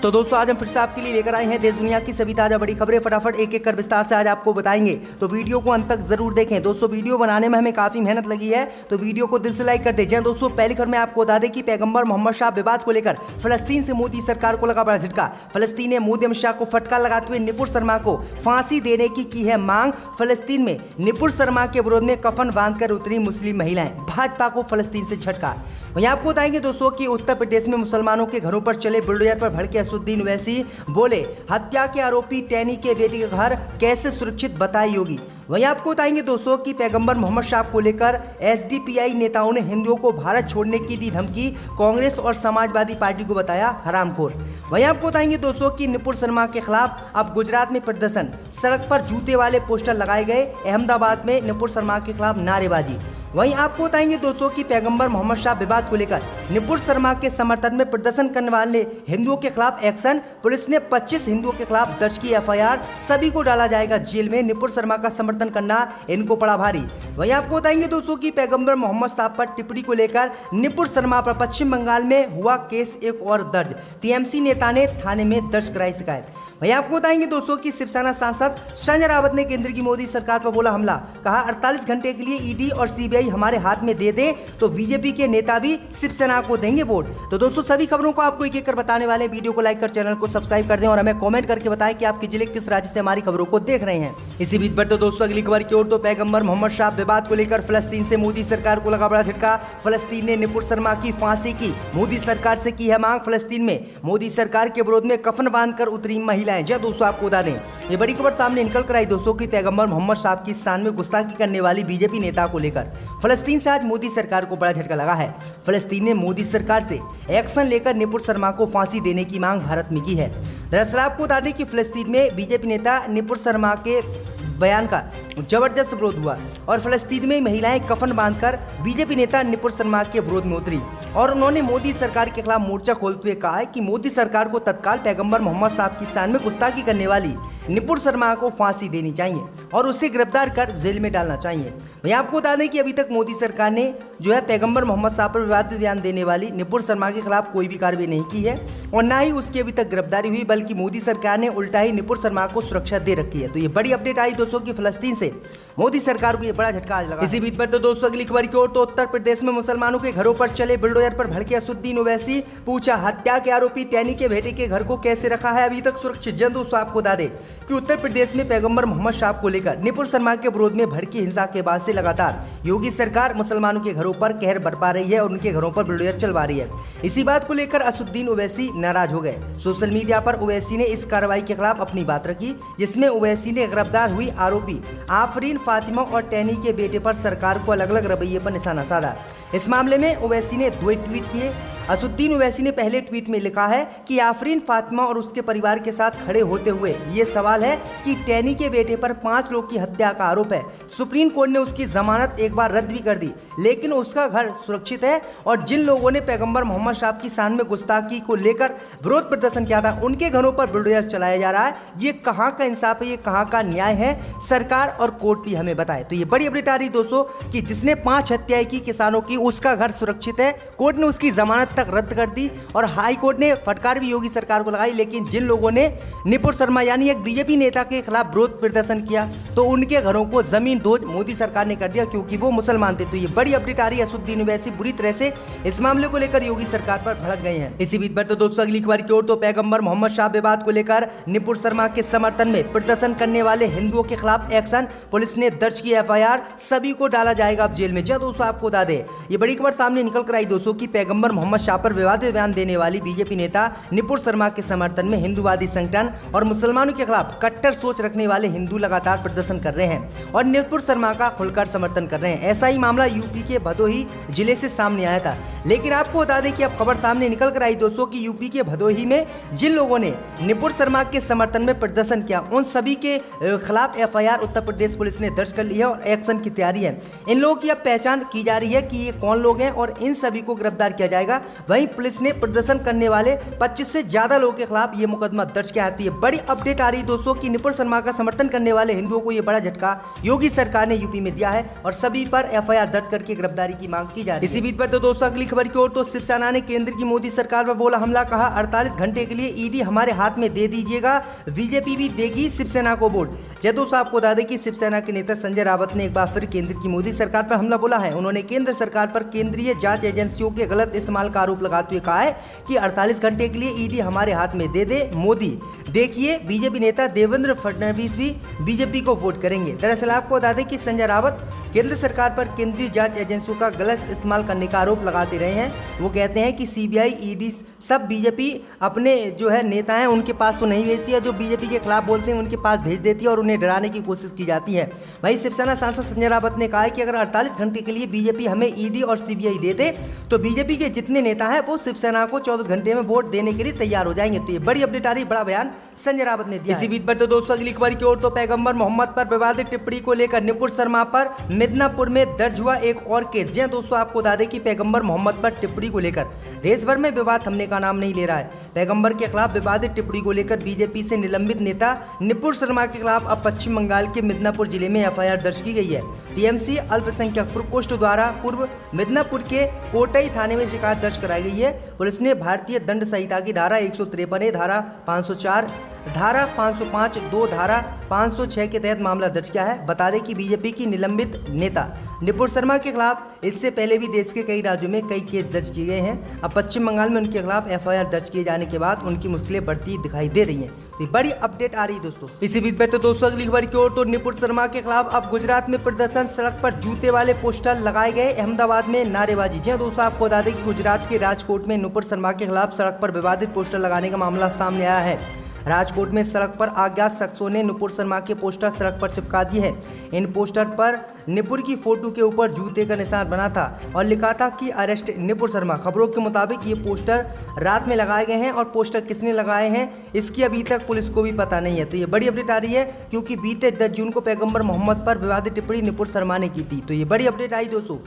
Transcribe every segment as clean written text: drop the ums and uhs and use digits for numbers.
तो दोस्तों आज हम फिर से आपके लिए लेकर आए हैं देश दुनिया की सभी ताजा बड़ी खबरें। फटाफट एक एक कर विस्तार से आज आपको बताएंगे, तो वीडियो को अंत तक जरूर देखें। दोस्तों वीडियो बनाने में हमें काफी मेहनत लगी है, तो वीडियो को दिल से लाइक कर दीजिए। दोस्तों पहली खबर में आपको बता दें कि पैगंबर मोहम्मद शाह विवाद को लेकर फलस्तीन से मोदी सरकार को लगा बड़ा झटका। फलस्तीन ने मोदी अमित शाह को फटकार लगाते हुए नुपुर शर्मा को फांसी देने की है मांग। फलस्तीन में नुपुर शर्मा के विरोध में कफन बांधकर उतरी मुस्लिम महिलाएं, भाजपा को फलस्तीन से झटका। वहीं आपको बताएंगे दोस्तों कि उत्तर प्रदेश में मुसलमानों के घरों पर चले बुलडोजर पर भड़के असदुद्दीन ओवैसी बोले, हत्या के आरोपी टैनी के बेटे का घर कैसे सुरक्षित बताई योगी। वहीं आपको बताएंगे दोस्तों कि पैगंबर मोहम्मद शाह को लेकर एसडीपीआई नेताओं ने हिंदुओं को भारत छोड़ने की दी धमकी, कांग्रेस और समाजवादी पार्टी को बताया हरामखोर। वहीं आपको बताएंगे दोस्तों कि नुपुर शर्मा के खिलाफ अब गुजरात में प्रदर्शन, सड़क पर जूते वाले पोस्टर लगाए गए। अहमदाबाद में नुपुर शर्मा के खिलाफ नारेबाजी। वहीं आपको बताएंगे दोस्तों कि पैगंबर मोहम्मद शाह विवाद को लेकर नुपुर शर्मा के समर्थन में प्रदर्शन करने वाले हिंदुओं के खिलाफ एक्शन। पुलिस ने 25 हिंदुओं के खिलाफ दर्ज की एफआईआर, सभी को डाला जाएगा जेल में। नुपुर शर्मा का समर्थन करना इनको पड़ा भारी। वहीं आपको बताएंगे दोस्तों कि पैगंबर मोहम्मद शाह पर टिप्पणी को लेकर नुपुर शर्मा पर पश्चिम बंगाल में हुआ केस एक और दर्ज। टीएमसी नेता ने थाने में दर्ज कराई शिकायत। वहीं आपको बताएंगे दोस्तों कि शिवसेना सांसद संजय रावत ने केंद्र की मोदी सरकार पर बोला हमला, कहा 48 घंटे के लिए ईडी और सीबीआई हमारे हाथ में दे दें तो बीजेपी के नेता भी शिवसेना को देंगे वोट। तो दोस्तों सभी खबरों को आपको एक एक कर बताने वाले, वीडियो को लाइक कर चैनल को सब्सक्राइब कर दें और हमें कमेंट करके बताएं कि आपके जिले किस राज्य से हमारी खबरों को देख रहे हैं। इसी बीच पर तो दोस्तों अगली खबर की ओर, तो पैगंबर मोहम्मद शाह विवाद को लेकर फलस्तीन से मोदी सरकार को लगा बड़ा झटका। फलस्तीन ने नुपुर शर्मा की फांसी की मोदी सरकार से की है मांग। फलस्तीन में मोदी सरकार के विरोध में कफन बांधकर उतरी महिलाएं। जब दोस्तों आपको बता दें, ये बड़ी खबर सामने निकल कर आई दोस्तों की पैगंबर मोहम्मद शाह की शान में गुस्ताखी करने वाली बीजेपी नेता को लेकर फलस्तीन से आज मोदी सरकार को बड़ा झटका लगा है। फलस्तीन ने मोदी सरकार से एक्शन लेकर नुपुर शर्मा को फांसी देने की मांग भारत में की है। दरअसल आपको बता दें कि फलस्तीन में बीजेपी नेता नुपुर शर्मा के बयान का जबरदस्त विरोध हुआ और फलस्तीन में महिलाएं कफन बांधकर बीजेपी नेता नुपुर शर्मा के विरोध में उतरी और उन्होंने मोदी सरकार के खिलाफ मोर्चा खोलते हुए कहा है कि मोदी सरकार को तत्काल पैगंबर मोहम्मद साहब की शान में गुस्ताखी करने वाली नुपुर शर्मा को फांसी देनी चाहिए और उसे गिरफ्तार कर जेल में डालना चाहिए। वहीं आपको बता दें कि अभी तक मोदी सरकार ने जो है पैगंबर मोहम्मद साहब पर विवादित बयान देने वाली नुपुर शर्मा के खिलाफ कोई भी कार्रवाई नहीं की है और न ही उसकी अभी तक गिरफ्तारी हुई, बल्कि मोदी सरकार ने उल्टा ही नुपुर शर्मा को सुरक्षा दे रखी है। तो ये बड़ी अपडेट आई दोस्तों की फलस्तीन से मोदी सरकार को ये बड़ा झटका आज लगा। इसी बीच पर तो दोस्तों अगली खबर की ओर, तो उत्तर प्रदेश में मुसलमानों के घरों पर चले बुलडोजर पर भड़के असदुद्दीन ओवैसी, पूछा हत्या के आरोपी टैनी के बेटे के घर को कैसे रखा है अभी तक सुरक्षित। जन दोस्तों आपको बता दें कि उत्तर प्रदेश में पैगंबर मोहम्मद शाह को लेकर नुपुर शर्मा के विरोध में भड़की हिंसा के बाद से लगातार योगी सरकार मुसलमानों के घरों पर कहर बरपा रही है और उनके घरों पर बुलडोजर चलवा रही है। इसी बात को लेकर असदुद्दीन ओवैसी नाराज हो गए। सोशल मीडिया पर ओवैसी ने इस कार्रवाई के खिलाफ अपनी बात रखी, जिसमें ओवैसी ने गिरफ्तार हुई आरोपी आफरीन फातिमा और टैनी के बेटे पर सरकार को अलग अलग रवैये पर निशाना साधा। इस मामले में ओवैसी ने 2 ट्वीट किए। असदुद्दीन ओवैसी ने पहले ट्वीट में लिखा है कि आफरीन फातिमा और उसके परिवार के साथ खड़े होते हुए ये सवाल है कि टैनी के बेटे पर 5 लोग की हत्या का आरोप है। सुप्रीम कोर्ट ने उसकी जमानत एक बार रद्द भी कर दी, लेकिन उसका घर सुरक्षित है और जिन लोगों ने पैगंबर मोहम्मद शाह की शान में गुस्ताखी को लेकर विरोध प्रदर्शन किया था उनके घरों पर बुलडोजर चलाया जा रहा है। ये कहाँ का इंसाफ है, ये कहाँ का न्याय है, सरकार और कोर्ट भी हमें बताए। तो ये बड़ी अपडेट आ रही दोस्तों कि जिसने 5 हत्याएं की किसानों की उसका घर सुरक्षित है। कोर्ट ने उसकी जमानत तक रद्द कर दी और हाई कोर्ट ने फटकार भी योगी सरकार को लगाई, लेकिन जिन लोगों ने नुपुर शर्मा यानी एक बीजेपी नेता के खिलाफ विरोध प्रदर्शन किया तो उनके घरों को जमीन दोज मोदी सरकार ने कर दिया क्योंकि वो मुसलमान थे। तो ये बड़ी अपडेट आ रही है। असदुद्दीन ओवैसी बुरी तरह से इस मामले को लेकर योगी सरकार पर भड़क गए हैं। इसी बीच पर तो दोस्तों अगली खबर की ओर, तो पैगंबर मोहम्मद शाह विवाद को लेकर नुपुर शर्मा के समर्थन में प्रदर्शन करने वाले हिंदुओं के खिलाफ एक्शन। पुलिस ने दर्ज की एफआईआर, सभी को डाला जाएगा अब जेल में। जो दोस्तों आपको बता दें, ये बड़ी खबर सामने निकल कर आई दोस्तों की पैगंबर मोहम्मद शाह पर विवादित बयान देने वाली बीजेपी नेता नुपुर शर्मा के समर्थन में हिंदुवादी संगठन और मुसलमानों के खिलाफ कट्टर सोच रखने वाले हिंदू लगातार प्रदर्शन कर रहे हैं और नुपुर शर्मा का खुलकर समर्थन कर रहे हैं। ऐसा ही मामला यूपी के भदोही जिले से सामने आया था, लेकिन आपको बता दें कि अब खबर सामने निकल कर आई दोस्तों की यूपी के भदोही में जिन लोगों ने नुपुर शर्मा के समर्थन में प्रदर्शन किया उन सभी के खिलाफ एफआईआर उत्तर प्रदेश पुलिस ने दर्ज कर ली है और एक्शन की तैयारी है। इन लोगों की अब पहचान की जा रही है कि ये कौन लोग हैं और इन सभी को गिरफ्तार किया जाएगा। वहीं पुलिस ने प्रदर्शन करने वाले 25 से ज्यादा लोगों के खिलाफ ये मुकदमा दर्ज किया है। तो ये बड़ी अपडेट आ रही है दोस्तों कि नुपुर शर्मा का समर्थन करने वाले हिंदुओं को ये बड़ा झटका योगी सरकार ने यूपी में दिया है और सभी पर एफआईआर दर्ज करके गिरफ्तारी की मांग की जा रही है। इसी बीच पर तो दोस्तों अगली खबर की ओर तो शिवसेना ने केंद्र की मोदी सरकार पर बोला हमला, कहा 48 घंटे के लिए ईडी हमारे हाथ में दे दीजिएगा, बीजेपी भी देगी शिवसेना को वोट। जय दोस्तों आपको बता दें कि शिवसेना के नेता संजय रावत ने एक बार फिर केंद्र की मोदी सरकार पर हमला बोला है। उन्होंने केंद्र सरकार पर केंद्रीय जांच एजेंसियों के गलत इस्तेमाल का आरोप लगाते हुए कहा है कि 48 घंटे के लिए ईडी हमारे हाथ में दे दे मोदी, देखिए बीजेपी नेता देवेंद्र फडणवीस भी बीजेपी को वोट करेंगे। दरअसल आपको बता दें कि संजय रावत केंद्र सरकार पर केंद्रीय जांच एजेंसियों का गलत इस्तेमाल करने का आरोप लगाते रहे हैं। वो कहते हैं कि सीबीआई ईडी सब बीजेपी अपने जो है नेता हैं उनके पास तो नहीं भेजती है, जो बीजेपी के खिलाफ बोलते हैं उनके पास भेज देती है और उन्हें डराने की कोशिश की जाती है। वहीं शिवसेना सांसद संजय रावत ने कहा है कि अगर 48 घंटे के लिए बीजेपी हमें ईडी और सीबीआई दे दे तो बीजेपी के जितने नेता हैं वो शिवसेना को 24 घंटे में वोट देने के लिए तैयार हो जाएंगे। तो ये बड़ी अपडेट आ रही, बड़ा बयान संजय रावत ने दिया। इसी बीच पर तो दोस्तों अगली खबर की ओर तो पैगंबर मोहम्मद पर विवादित टिप्पणी को लेकर नुपुर शर्मा पर मिदनापुर में दर्ज हुआ एक और केस। जी दोस्तों आपको बता दें कि पैगंबर मोहम्मद पर टिप्पणी को लेकर देश भर में विवाद थमने का नाम नहीं ले रहा है। पैगंबर के खिलाफ विवादित टिप्पणी को लेकर बीजेपी से निलंबित नेता नुपुर शर्मा के खिलाफ अब पश्चिम बंगाल के मिदनापुर जिले में एफआईआर दर्ज की गई है। टीएमसी अल्पसंख्यक प्रकोष्ठ द्वारा पूर्व मिदनापुर के कोटई थाने में शिकायत दर्ज कराई गई है। पुलिस ने भारतीय दंड संहिता की धारा 153, धारा 504, धारा 505, 2 धारा 506 के तहत मामला दर्ज किया है। बता दें कि बीजेपी की निलंबित नेता नुपुर शर्मा के खिलाफ इससे पहले भी देश के कई राज्यों में कई केस दर्ज किए गए हैं। अब पश्चिम बंगाल में उनके खिलाफ एफआईआर दर्ज किए जाने के बाद उनकी मुश्किलें बढ़ती दिखाई दे रही हैं। तो बड़ी अपडेट आ रही दोस्तों। इसी बीच में तो दोस्तों अगली खबर की ओर तो नुपुर शर्मा के खिलाफ अब गुजरात में प्रदर्शन, सड़क पर जूते वाले पोस्टर लगाए गए, अहमदाबाद में नारेबाजी। जी दोस्तों आपको बता दें कि गुजरात के राजकोट में नुपुर शर्मा के खिलाफ सड़क पर विवादित पोस्टर लगाने का मामला सामने आया है। राजकोट में सड़क पर अज्ञात शख्सों ने नुपुर शर्मा के पोस्टर सड़क पर चिपका दिए हैं। इन पोस्टर पर नुपुर की फोटो के ऊपर जूते का निशान बना था और लिखा था कि अरेस्ट नुपुर शर्मा। खबरों के मुताबिक ये पोस्टर रात में लगाए गए हैं और पोस्टर किसने लगाए हैं इसकी अभी तक पुलिस को भी पता नहीं है। तो ये बड़ी अपडेट आ रही है क्योंकि बीते 10 जून को पैगंबर मोहम्मद पर विवादित टिप्पणी नुपुर शर्मा ने की थी। तो ये बड़ी अपडेट आई दोस्तों।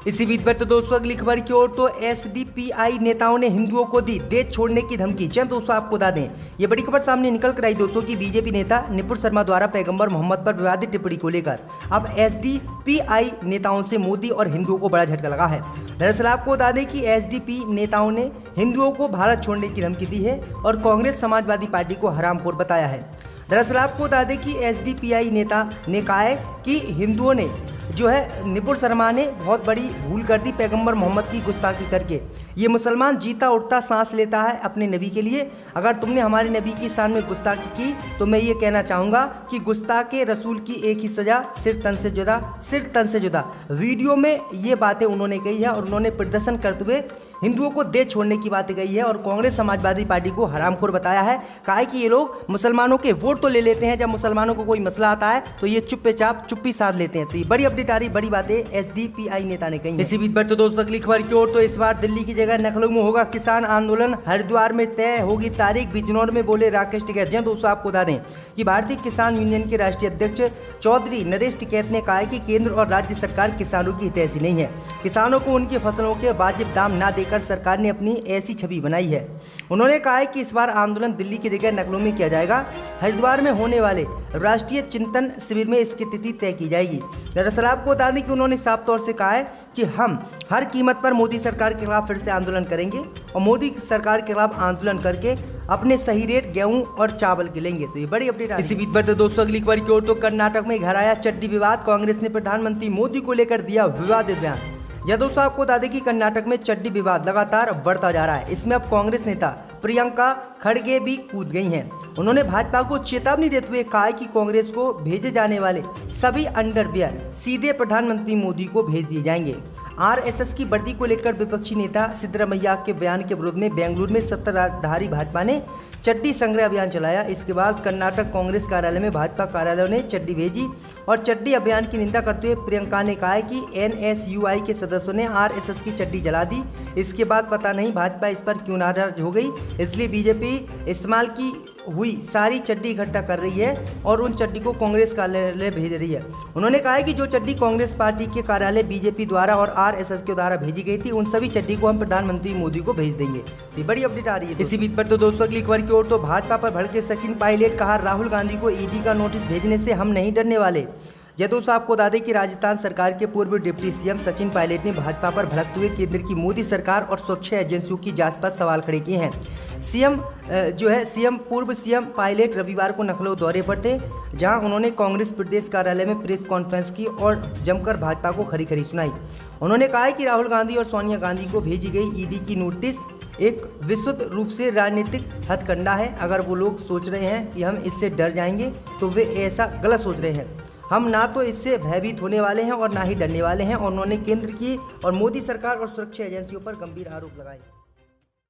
इसी बीच पर तो दोस्तों अगली खबर की ओर तो एसडीपीआई नेताओं ने हिंदुओं को दी देश छोड़ने की धमकी। चल दोस्तों आपको बता दें ये बड़ी खबर सामने निकल कर आई दोस्तों कि बीजेपी नेता नुपुर शर्मा द्वारा पैगंबर मोहम्मद पर विवादित टिप्पणी को लेकर अब एसडीपीआई नेताओं से मोदी और हिंदुओं को बड़ा झटका लगा है। दरअसल आपको बता दें कि एसडीपी नेताओं ने हिंदुओं को भारत छोड़ने की धमकी दी है और कांग्रेस समाजवादी पार्टी को हरामखोर बताया है। दरअसल आपको बता दें कि एसडीपीआई नेता ने कहा है कि हिंदुओं ने जो है नुपुर शर्मा ने बहुत बड़ी भूल कर दी पैगंबर मोहम्मद की गुस्ताखी करके। ये मुसलमान जीता उठता सांस लेता है अपने नबी के लिए, अगर तुमने हमारे नबी की शान में गुस्ताखी की तो मैं ये कहना चाहूँगा कि गुस्ताखे रसूल की एक ही सज़ा, सिर तन से जुदा, सिर तन से जुदा। वीडियो में ये बातें उन्होंने कही है और उन्होंने प्रदर्शन करते हुए हिंदुओं को देश छोड़ने की बातें कही है और कांग्रेस समाजवादी पार्टी को हरामखोर बताया है। कहा है कि ये लोग मुसलमानों के वोट तो ले लेते हैं, जब मुसलमानों को कोई मसला आता है तो ये चुप्पे-चाप चुप्पी साध लेते हैं। तो ये बड़ी अपडेट आ रही, बड़ी बातें एसडीपीआई नेता ने कही। इसी बीच पर तो दोस्तों अगली खबर की ओर तो इस बार दिल्ली की जगह लखनऊ में होगा किसान आंदोलन, हरिद्वार में तय होगी तारीख, बिजनौर में बोले राकेश टिकैत। जी दोस्तों आपको बता दें कि भारतीय किसान यूनियन के राष्ट्रीय अध्यक्ष चौधरी नरेश टिकैत ने कहा है कि केंद्र और राज्य सरकार किसानों की हितैषी नहीं है। किसानों को उनकी फसलों के वाजिब दाम ना देकर सरकार ने अपनी ऐसी छवि बनाई है। उन्होंने कहा है कि इस बार आंदोलन दिल्ली की जगह लखनऊ में किया जाएगा। हरिद्वार में होने वाले राष्ट्रीय चिंतन शिविर में इसकी तिथि तय की जाएगी। दरअसल आपको बता दें कि उन्होंने साफ तौर से कहा है कि हम हर कीमत पर मोदी सरकार के खिलाफ फिर से आंदोलन करेंगे और मोदी सरकार के खिलाफ आंदोलन करके अपने सही रेट गेहूं और चावल के लेंगे। तो ये बड़ी अपडेट है। इसी बीच पर दोस्तों अगली खबर की ओर तो कर्नाटक में घर आया चड्डी विवाद, कांग्रेस ने प्रधानमंत्री मोदी को लेकर दिया विवादित बयान। यह दोस्तों आपको बता दें कि कर्नाटक में चड्डी विवाद लगातार बढ़ता जा रहा है। इसमें अब कांग्रेस नेता प्रियंका खड़गे भी कूद गई हैं। उन्होंने भाजपा को चेतावनी देते हुए कहा कि कांग्रेस को भेजे जाने वाले सभी अंडरवियर सीधे प्रधानमंत्री मोदी को भेज दिए जाएंगे। आरएसएस की वर्दी को लेकर विपक्षी नेता सिद्धरामैया के बयान के विरोध में बेंगलुरु में सत्ताधारी भाजपा ने चड्डी संग्रह अभियान चलाया। इसके बाद कर्नाटक कांग्रेस कार्यालय में भाजपा कार्यालयों ने चड्डी भेजी और चड्डी अभियान की निंदा करते हुए प्रियंका ने कहा कि एनएसयूआई के सदस्यों ने आरएसएस की चड्डी जला दी। इसके बाद पता नहीं भाजपा इस पर क्यों नाराज हो गई, इसलिए बीजेपी इस्तेमाल की हुई सारी चड्डी इकट्ठा कर रही है और उन चड्डी को कांग्रेस कार्यालय भेज रही है। उन्होंने कहा है कि जो चड्डी कांग्रेस पार्टी के कार्यालय बीजेपी द्वारा और आरएसएस के द्वारा भेजी गई थी, उन सभी चड्डी को हम प्रधानमंत्री मोदी को भेज देंगे। ये बड़ी अपडेट आ रही है। इसी बीच पर तो दोस्तों अगली खबर की ओर तो भाजपा पर भड़के सचिन पायलट, कहा राहुल गांधी को ईडी का नोटिस भेजने से हम नहीं डरने वाले। यह दोस्तों आपको बता दें कि राजस्थान सरकार के पूर्व डिप्टी सीएम सचिन पायलट ने भाजपा पर भड़कते हुए केंद्र की मोदी सरकार और सुरक्षा एजेंसियों की जांच पर सवाल खड़े किए हैं। पूर्व सीएम पायलट रविवार को लखनऊ दौरे पर थे, जहां उन्होंने कांग्रेस प्रदेश कार्यालय में प्रेस कॉन्फ्रेंस की और जमकर भाजपा को खरी खरी सुनाई। उन्होंने कहा है कि राहुल गांधी और सोनिया गांधी को भेजी गई ईडी की नोटिस एक विशुद्ध रूप से राजनीतिक हथकंडा है। अगर वो लोग सोच रहे हैं कि हम इससे डर जाएंगे तो वे ऐसा गलत सोच रहे हैं। हम ना तो इससे भयभीत होने वाले हैं और ना ही डरने वाले हैं। और उन्होंने केंद्र की और मोदी सरकार और सुरक्षा एजेंसियों पर गंभीर आरोप लगाए।